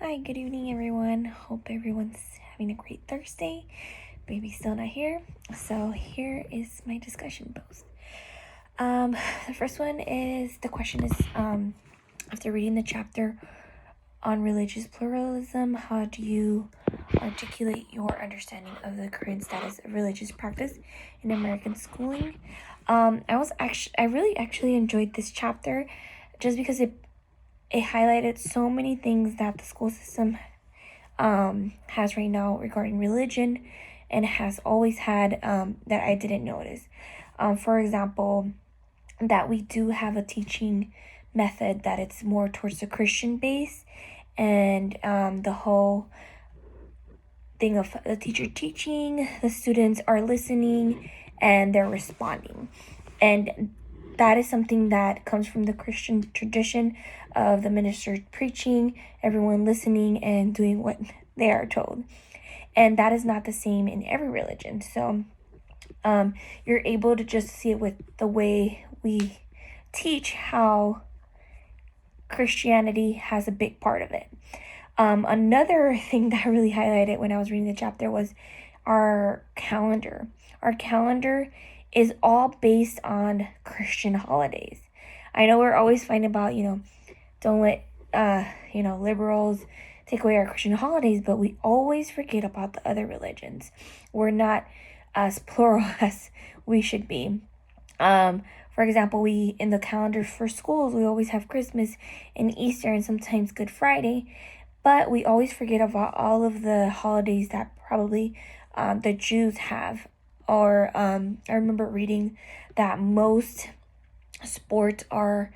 Hi, good evening, everyone. Hope everyone's having a great Thursday. Baby's still not here, so here is my discussion post. The first one is the question is after reading the chapter on religious pluralism, how do you articulate your understanding of the current status of religious practice in American schooling? I really actually enjoyed this chapter just because it highlighted so many things that the school system has right now regarding religion and has always had that I didn't notice. For example, that we do have a teaching method that it's more towards the Christian base, and the whole thing of the teacher teaching, the students are listening and they're responding. And that is something that comes from the Christian tradition of the minister preaching, everyone listening and doing what they are told. And that is not the same in every religion. So you're able to just see it with the way we teach how Christianity has a big part of it. Another thing that I really highlighted when I was reading the chapter was our calendar. Our calendar is all based on Christian holidays. I know we're always fighting about, don't let, liberals take away our Christian holidays, but we always forget about the other religions. We're not as plural as we should be. For example, we in the calendar for schools, we always have Christmas and Easter and sometimes Good Friday, but we always forget about all of the holidays that probably the Jews have. Or I remember reading that most sports are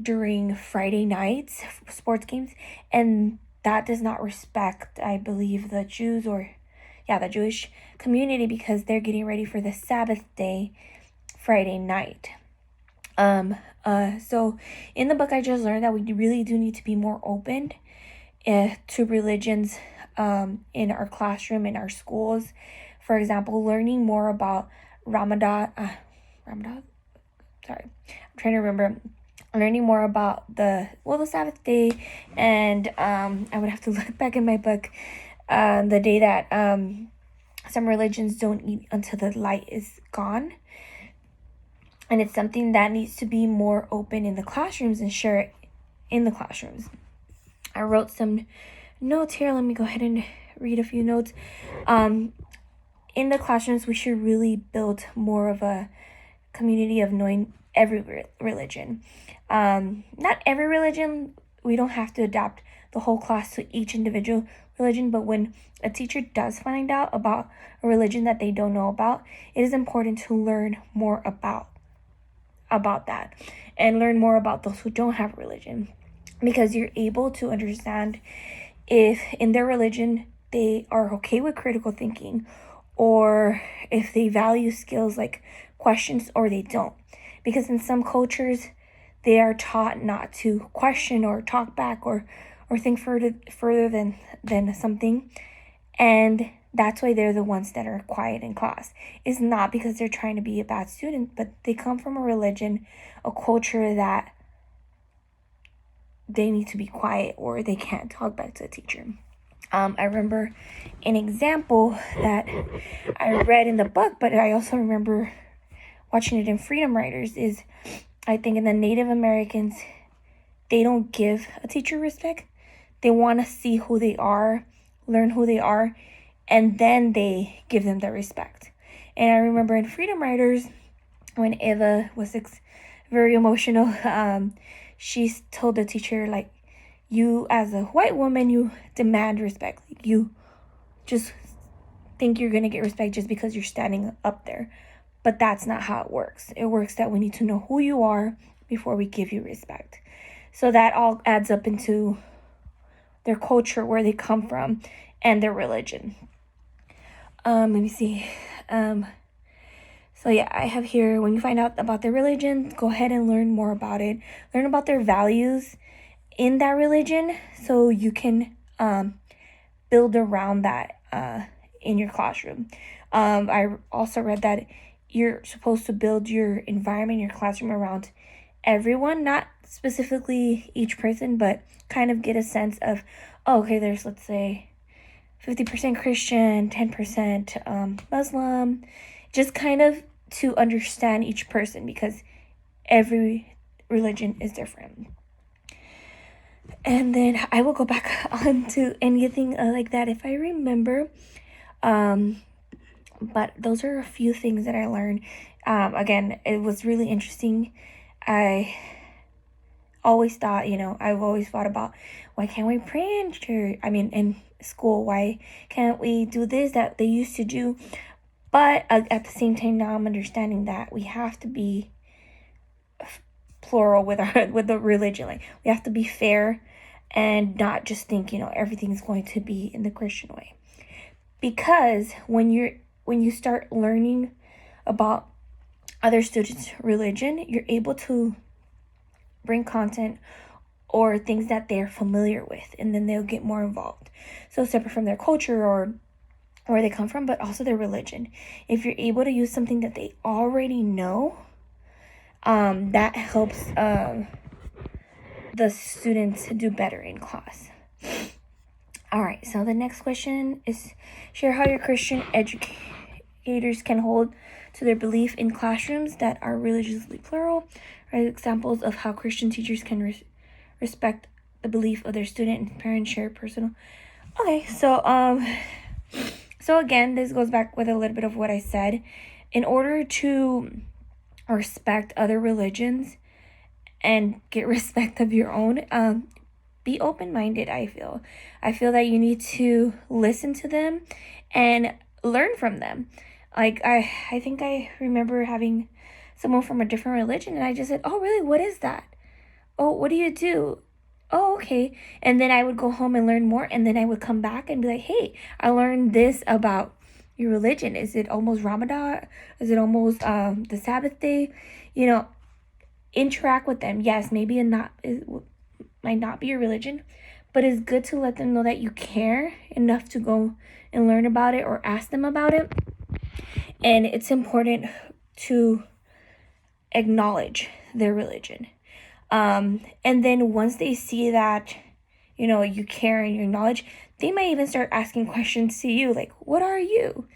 during Friday nights, sports games, and that does not respect, I believe, the Jews the Jewish community, because they're getting ready for the Sabbath day, Friday night. So in the book, I just learned that we really do need to be more open to religions in our classroom, in our schools. For example, learning more about Ramadan. I'm trying to remember. Learning more about the Sabbath day, and I would have to look back in my book, the day that some religions don't eat until the light is gone. And it's something that needs to be more open in the classrooms and share it in the classrooms. I wrote some notes here. Let me go ahead and read a few notes. In the classrooms, we should really build more of a community of knowing every religion. Not every religion. We don't have to adapt the whole class to each individual religion, but when a teacher does find out about a religion that they don't know about, it is important to learn more about that and learn more about those who don't have religion, because you're able to understand if in their religion they are okay with critical thinking, or if they value skills like questions or they don't. Because in some cultures, they are taught not to question or talk back or think further than something. And that's why they're the ones that are quiet in class. It's not because they're trying to be a bad student, but they come from a religion, a culture that they need to be quiet or they can't talk back to the teacher. I remember an example that I read in the book, but I also remember watching it in Freedom Writers, is I think in the Native Americans, they don't give a teacher respect. They want to see who they are, learn who they are, and then they give them the respect. And I remember in Freedom Writers, when Eva was very emotional, she told the teacher, like, you as a white woman, you demand respect. Like, you just think you're going to get respect just because you're standing up there. But that's not how it works. It works that we need to know who you are before we give you respect. So that all adds up into their culture, where they come from, and their religion. Let me see. So yeah, I have here, when you find out about their religion, go ahead and learn more about it. Learn about their values in that religion, so you can build around that in your classroom. I also read that you're supposed to build your environment, your classroom, around everyone, not specifically each person, but kind of get a sense of, oh, okay, there's, let's say, 50% Christian, 10% Muslim, just kind of to understand each person, because every religion is different. And then I will go back on to anything like that if I remember. But those are a few things that I learned. Again, it was really interesting. I always thought, I've always thought about, why can't we pray in church? I mean, in school, why can't we do this that they used to do? But at the same time, now I'm understanding that we have to be plural with the religion. Like, we have to be fair and not just think, everything's going to be in the Christian way. Because when you start learning about other students' religion, you're able to bring content or things that they're familiar with, and then they'll get more involved. So separate from their culture or where they come from, but also their religion. If you're able to use something that they already know, that helps the students do better in class. All right, so the next question is, share how your Christian educators can hold to their belief in classrooms that are religiously plural, or examples of how Christian teachers can respect the belief of their student and parents share personal. Okay, so again, this goes back with a little bit of what I said. In order to respect other religions and get respect of your own, be open-minded. I feel that you need to listen to them and learn from them. Like, I think I remember having someone from a different religion, and I just said, oh really, what is that? Oh, what do you do? Oh, okay. And then I would go home and learn more, and then I would come back and be like, hey, I learned this about your religion. Is it almost Ramadan? Is it almost the Sabbath day? Interact with them. Yes, maybe it might not be your religion, but it's good to let them know that you care enough to go and learn about it or ask them about it. And it's important to acknowledge their religion. And then once they see that, you care and you acknowledge, they might even start asking questions to you, like, what are you?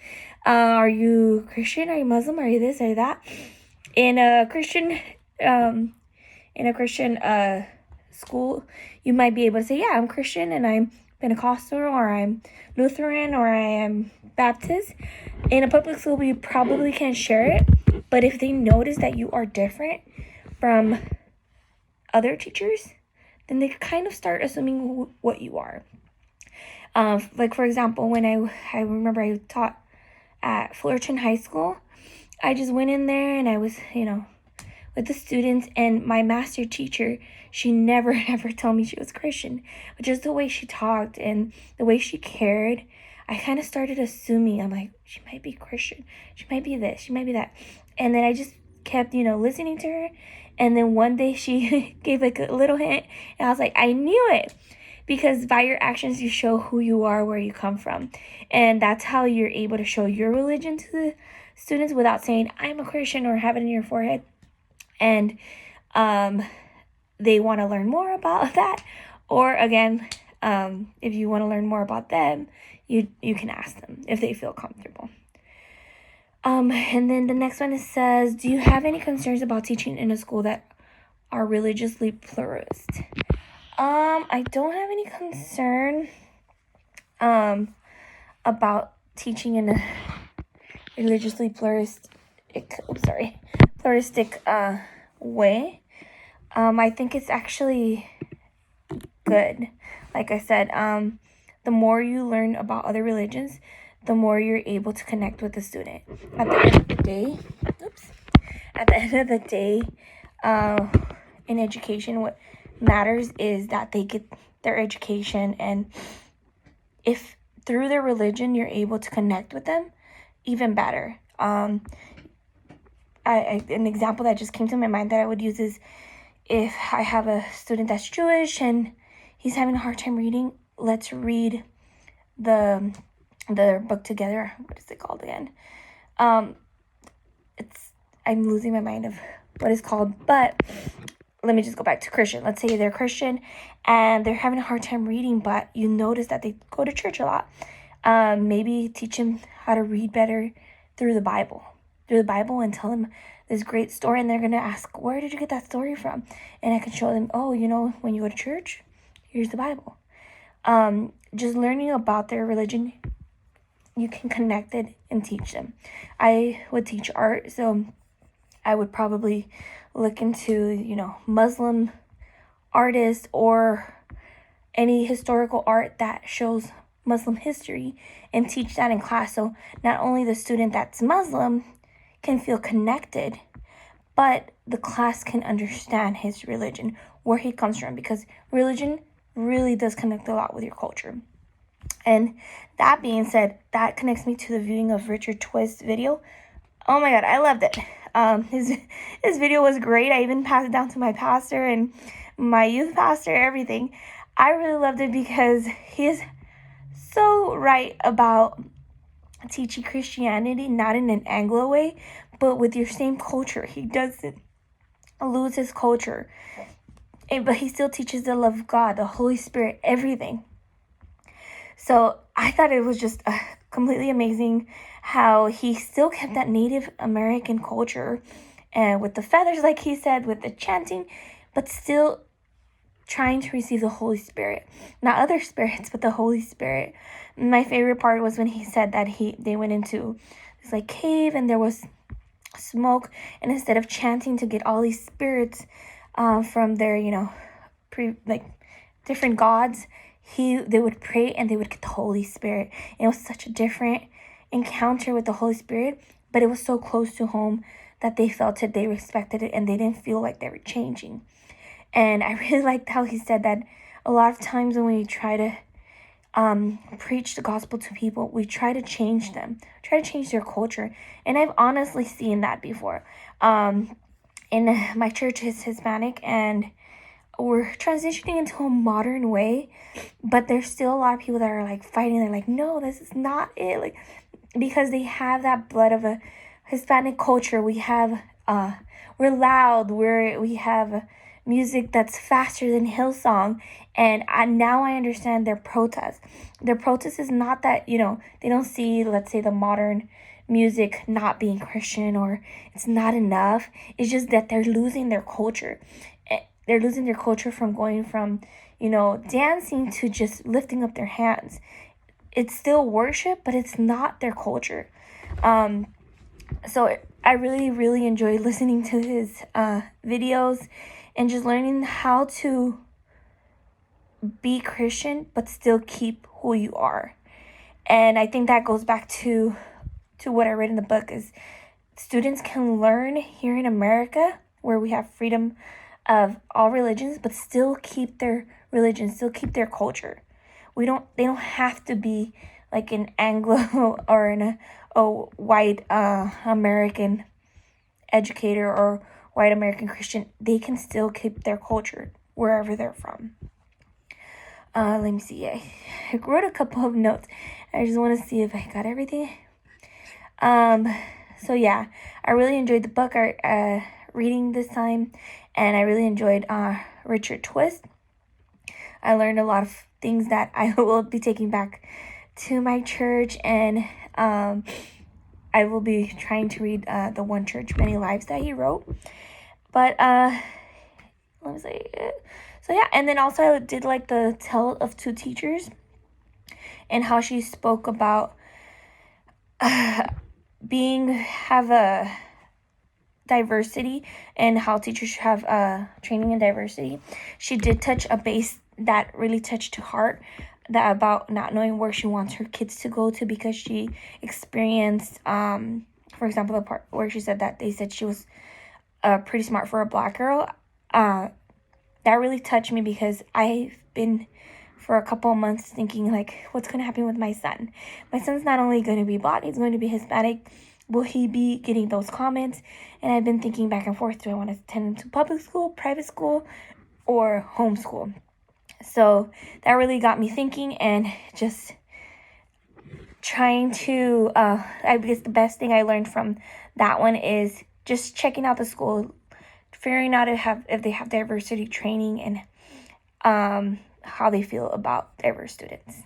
Are you Christian? Are you Muslim? Are you this or that? In a Christian school, you might be able to say, yeah, I'm Christian and I'm Pentecostal, or I'm Lutheran, or I am Baptist. In a public school, you probably can share it, but if they notice that you are different from other teachers, then they kind of start assuming what you are. Like, for example, when I remember I taught at Fullerton High School, I just went in there and I was, with the students, and my master teacher, she never ever told me she was Christian, but just the way she talked and the way she cared, I kind of started assuming. I'm like, she might be Christian, she might be this, she might be that. And then I just kept, listening to her. And then one day she gave like a little hint, and I was like, I knew it. Because by your actions, you show who you are, where you come from. And that's how you're able to show your religion to the students without saying, I'm a Christian, or have it in your forehead. And they want to learn more about that. Or again, if you want to learn more about them, you can ask them if they feel comfortable. And then the next one, it says, do you have any concerns about teaching in a school that are religiously pluralist? I don't have any concern about teaching in a religiously pluralistic way. I think it's actually good. Like I said, the more you learn about other religions, the more you're able to connect with the student. At the end of the day, in education, what matters is that they get their education, and if through their religion you're able to connect with them, even better. An example that just came to my mind that I would use is, if I have a student that's Jewish and he's having a hard time reading, let's read the book together. What is it called again? I'm losing my mind of what it's called, but let me just go back to Christian. Let's say they're Christian and they're having a hard time reading, but you notice that they go to church a lot. Maybe teach them how to read better through the Bible, and tell them this great story, and they're going to ask, where did you get that story from? And I can show them, oh, when you go to church, here's the Bible. Just learning about their religion, you can connect it and teach them. I would teach art, so I would probably look into, Muslim artists or any historical art that shows Muslim history and teach that in class. So not only the student that's Muslim can feel connected, but the class can understand his religion, where he comes from, because religion really does connect a lot with your culture. And that being said, that connects me to the viewing of Richard Twist's video. Oh my God, I loved it. His video was great. I even passed it down to my pastor and my youth pastor, everything. I really loved it because he is so right about teaching Christianity, not in an Anglo way, but with your same culture. He doesn't lose his culture, but he still teaches the love of God, the Holy Spirit, everything. So I thought it was just completely amazing how he still kept that Native American culture, and with the feathers, like he said, with the chanting, but still trying to receive the Holy Spirit. Not other spirits, but the Holy Spirit. My favorite part was when he said that they went into this cave and there was smoke, and instead of chanting to get all these spirits from their different gods, they would pray and they would get the Holy Spirit. And it was such a different encounter with the Holy Spirit, but it was so close to home that they felt it, they respected it, and they didn't feel like they were changing. And I really liked how he said that a lot of times when we try to preach the gospel to people, we try to change them, try to change their culture. And I've honestly seen that before. In my church is Hispanic, and we're transitioning into a modern way, but there's still a lot of people that are fighting. They're like, no, this is not it. Because they have that blood of a Hispanic culture. We have, we're loud. We have music that's faster than Hillsong. And now I understand their protest. Their protest is not that, they don't see, let's say, the modern music not being Christian or it's not enough. It's just that they're losing their culture. They're losing their culture from going from, dancing to just lifting up their hands. It's still worship, but it's not their culture. So I really, really enjoyed listening to his videos and just learning how to be Christian, but still keep who you are. And I think that goes back to what I read in the book, is students can learn here in America, where we have freedom of all religions, but still keep their religion, still keep their culture. They don't have to be like an Anglo or a white American educator or white American Christian. They can still keep their culture wherever they're from. Let me see. I wrote a couple of notes. I just want to see if I got everything. So yeah, I really enjoyed the book reading this time, and I really enjoyed Richard Twist. I learned a lot of things that I will be taking back to my church, and I will be trying to read the One Church, Many Lives that he wrote. But let me see. So yeah, and then also I did like the Tale of Two Teachers, and how she spoke about have a diversity, and how teachers should have training in diversity. She did touch a base that really touched to heart, that about not knowing where she wants her kids to go to, because she experienced for example, the part where she said that they said she was pretty smart for a black girl. That really touched me, because I've been for a couple of months thinking what's going to happen with my son. My son's not only going to be black, he's going to be Hispanic. Will he be getting those comments? And I've been thinking back and forth. Do I want to send him to public school, private school, or homeschool? So that really got me thinking, and just trying to, I guess the best thing I learned from that one is just checking out the school figuring out if they have diversity training and how they feel about diverse students.